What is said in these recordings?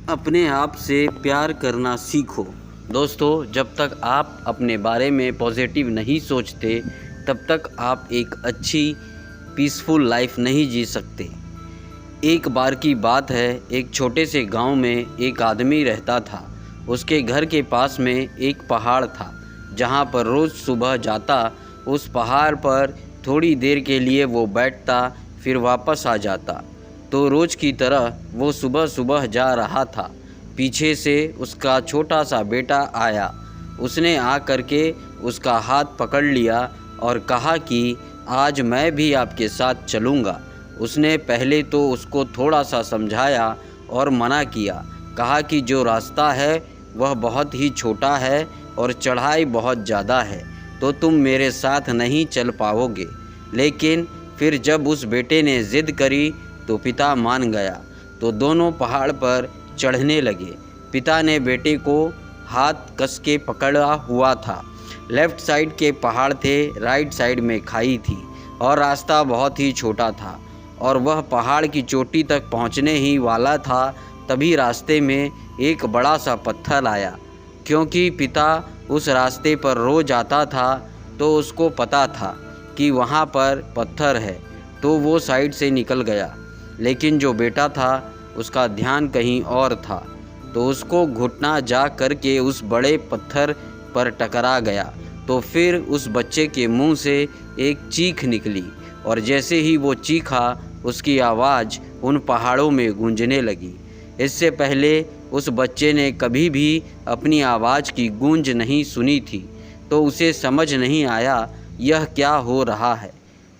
अपने आप से प्यार करना सीखो। दोस्तों, जब तक आप अपने बारे में पॉजिटिव नहीं सोचते तब तक आप एक अच्छी पीसफुल लाइफ नहीं जी सकते। एक बार की बात है, एक छोटे से गांव में एक आदमी रहता था। उसके घर के पास में एक पहाड़ था जहां पर रोज़ सुबह जाता। उस पहाड़ पर थोड़ी देर के लिए वो बैठता, फिर वापस आ जाता। तो रोज़ की तरह वो सुबह सुबह जा रहा था। पीछे से उसका छोटा सा बेटा आया। उसने आ कर के उसका हाथ पकड़ लिया और कहा कि आज मैं भी आपके साथ चलूँगा। उसने पहले तो उसको थोड़ा सा समझाया और मना किया। कहा कि जो रास्ता है वह बहुत ही छोटा है और चढ़ाई बहुत ज़्यादा है, तो तुम मेरे साथ नहीं चल पाओगे। लेकिन फिर जब उस बेटे ने ज़िद करी तो पिता मान गया। तो दोनों पहाड़ पर चढ़ने लगे। पिता ने बेटे को हाथ कस के पकड़ा हुआ था। लेफ़्ट साइड के पहाड़ थे, राइट साइड में खाई थी और रास्ता बहुत ही छोटा था और वह पहाड़ की चोटी तक पहुंचने ही वाला था। तभी रास्ते में एक बड़ा सा पत्थर आया। क्योंकि पिता उस रास्ते पर रोज़ आता था तो उसको पता था कि वहाँ पर पत्थर है, तो वो साइड से निकल गया। लेकिन जो बेटा था उसका ध्यान कहीं और था, तो उसको घुटना जा कर के उस बड़े पत्थर पर टकरा गया। तो फिर उस बच्चे के मुंह से एक चीख निकली और जैसे ही वो चीखा उसकी आवाज़ उन पहाड़ों में गूंजने लगी। इससे पहले उस बच्चे ने कभी भी अपनी आवाज़ की गूंज नहीं सुनी थी, तो उसे समझ नहीं आया यह क्या हो रहा है।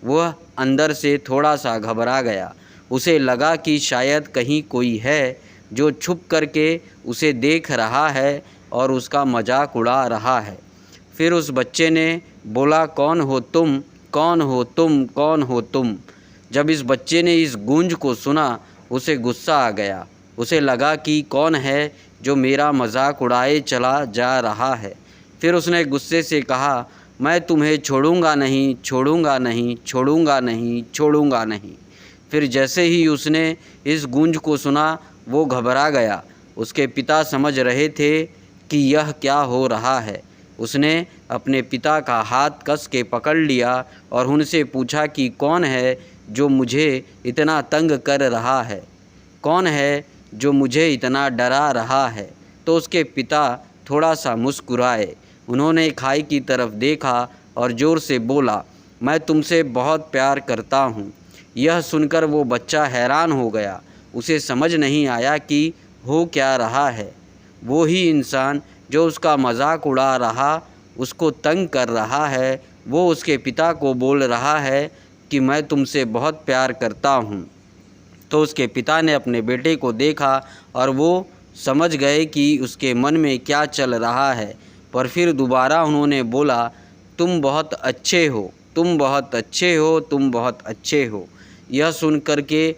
वह अंदर से थोड़ा सा घबरा गया। उसे लगा कि शायद कहीं कोई है जो छुप करके उसे देख रहा है और उसका मजाक उड़ा रहा है। फिर उस बच्चे ने बोला, कौन हो तुम, कौन हो तुम, कौन हो तुम। जब इस बच्चे ने इस गूंज को सुना उसे गुस्सा आ गया। उसे लगा कि कौन है जो मेरा मजाक उड़ाए चला जा रहा है। फिर उसने गुस्से से कहा, मैं तुम्हें छोड़ूंगा नहीं, छोड़ूंगा नहीं, छोड़ूंगा नहीं, छोड़ूंगा नहीं। फिर जैसे ही उसने इस गूंज को सुना वो घबरा गया। उसके पिता समझ रहे थे कि यह क्या हो रहा है। उसने अपने पिता का हाथ कस के पकड़ लिया और उनसे पूछा कि कौन है जो मुझे इतना तंग कर रहा है, कौन है जो मुझे इतना डरा रहा है। तो उसके पिता थोड़ा सा मुस्कुराए। उन्होंने खाई की तरफ देखा और ज़ोर से बोला, मैं तुमसे बहुत प्यार करता हूँ। यह सुनकर वो बच्चा हैरान हो गया। उसे समझ नहीं आया कि हो क्या रहा है। वो ही इंसान जो उसका मजाक उड़ा रहा, उसको तंग कर रहा है, वो उसके पिता को बोल रहा है कि मैं तुमसे बहुत प्यार करता हूँ। तो उसके पिता ने अपने बेटे को देखा और वो समझ गए कि उसके मन में क्या चल रहा है। पर फिर दोबारा उन्होंने बोला, तुम बहुत अच्छे हो, तुम बहुत अच्छे हो, तुम बहुत अच्छे हो। यह सुन कर के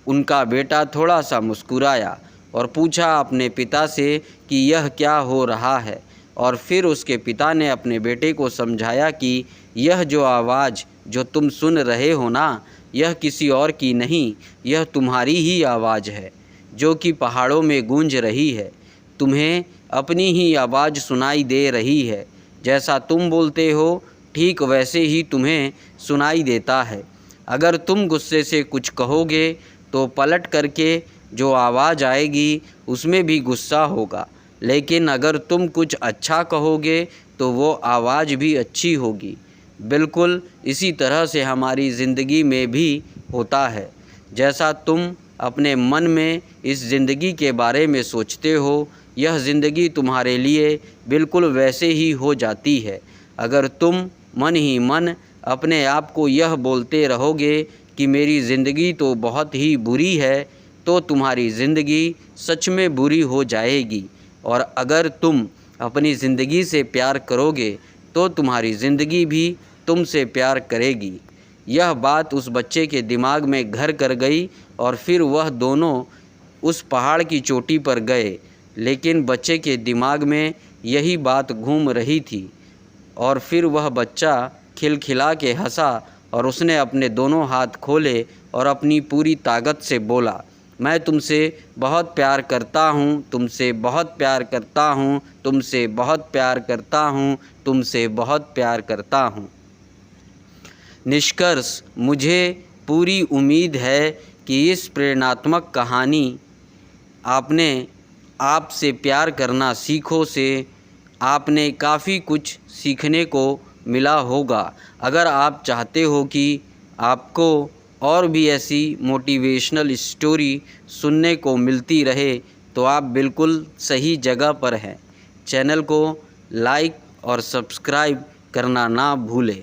उनका बेटा थोड़ा सा मुस्कुराया और पूछा अपने पिता से कि यह क्या हो रहा है। और फिर उसके पिता ने अपने बेटे को समझाया कि यह जो आवाज़ जो तुम सुन रहे हो ना, यह किसी और की नहीं, यह तुम्हारी ही आवाज़ है जो कि पहाड़ों में गूंज रही है। तुम्हें अपनी ही आवाज़ सुनाई दे रही है। जैसा तुम बोलते हो ठीक वैसे ही तुम्हें सुनाई देता है। अगर तुम गुस्से से कुछ कहोगे तो पलट करके जो आवाज़ आएगी उसमें भी गुस्सा होगा, लेकिन अगर तुम कुछ अच्छा कहोगे तो वो आवाज़ भी अच्छी होगी। बिल्कुल इसी तरह से हमारी ज़िंदगी में भी होता है। जैसा तुम अपने मन में इस ज़िंदगी के बारे में सोचते हो, यह ज़िंदगी तुम्हारे लिए बिल्कुल वैसे ही हो जाती है। अगर तुम मन ही मन अपने आप को यह बोलते रहोगे कि मेरी ज़िंदगी तो बहुत ही बुरी है, तो तुम्हारी ज़िंदगी सच में बुरी हो जाएगी। और अगर तुम अपनी ज़िंदगी से प्यार करोगे तो तुम्हारी ज़िंदगी भी तुमसे प्यार करेगी। यह बात उस बच्चे के दिमाग में घर कर गई और फिर वह दोनों उस पहाड़ की चोटी पर गए। लेकिन बच्चे के दिमाग में यही बात घूम रही थी और फिर वह बच्चा खिलखिला के हंसा और उसने अपने दोनों हाथ खोले और अपनी पूरी ताकत से बोला, मैं तुमसे बहुत प्यार करता हूँ, तुमसे बहुत प्यार करता हूँ, तुमसे बहुत प्यार करता हूँ, तुमसे बहुत प्यार करता हूँ। निष्कर्ष, मुझे पूरी उम्मीद है कि इस प्रेरणात्मक कहानी आपने आपसे प्यार करना सीखो से आपने काफ़ी कुछ सीखने को मिला होगा। अगर आप चाहते हो कि आपको और भी ऐसी मोटिवेशनल स्टोरी सुनने को मिलती रहे तो आप बिल्कुल सही जगह पर हैं। चैनल को लाइक और सब्सक्राइब करना ना भूलें।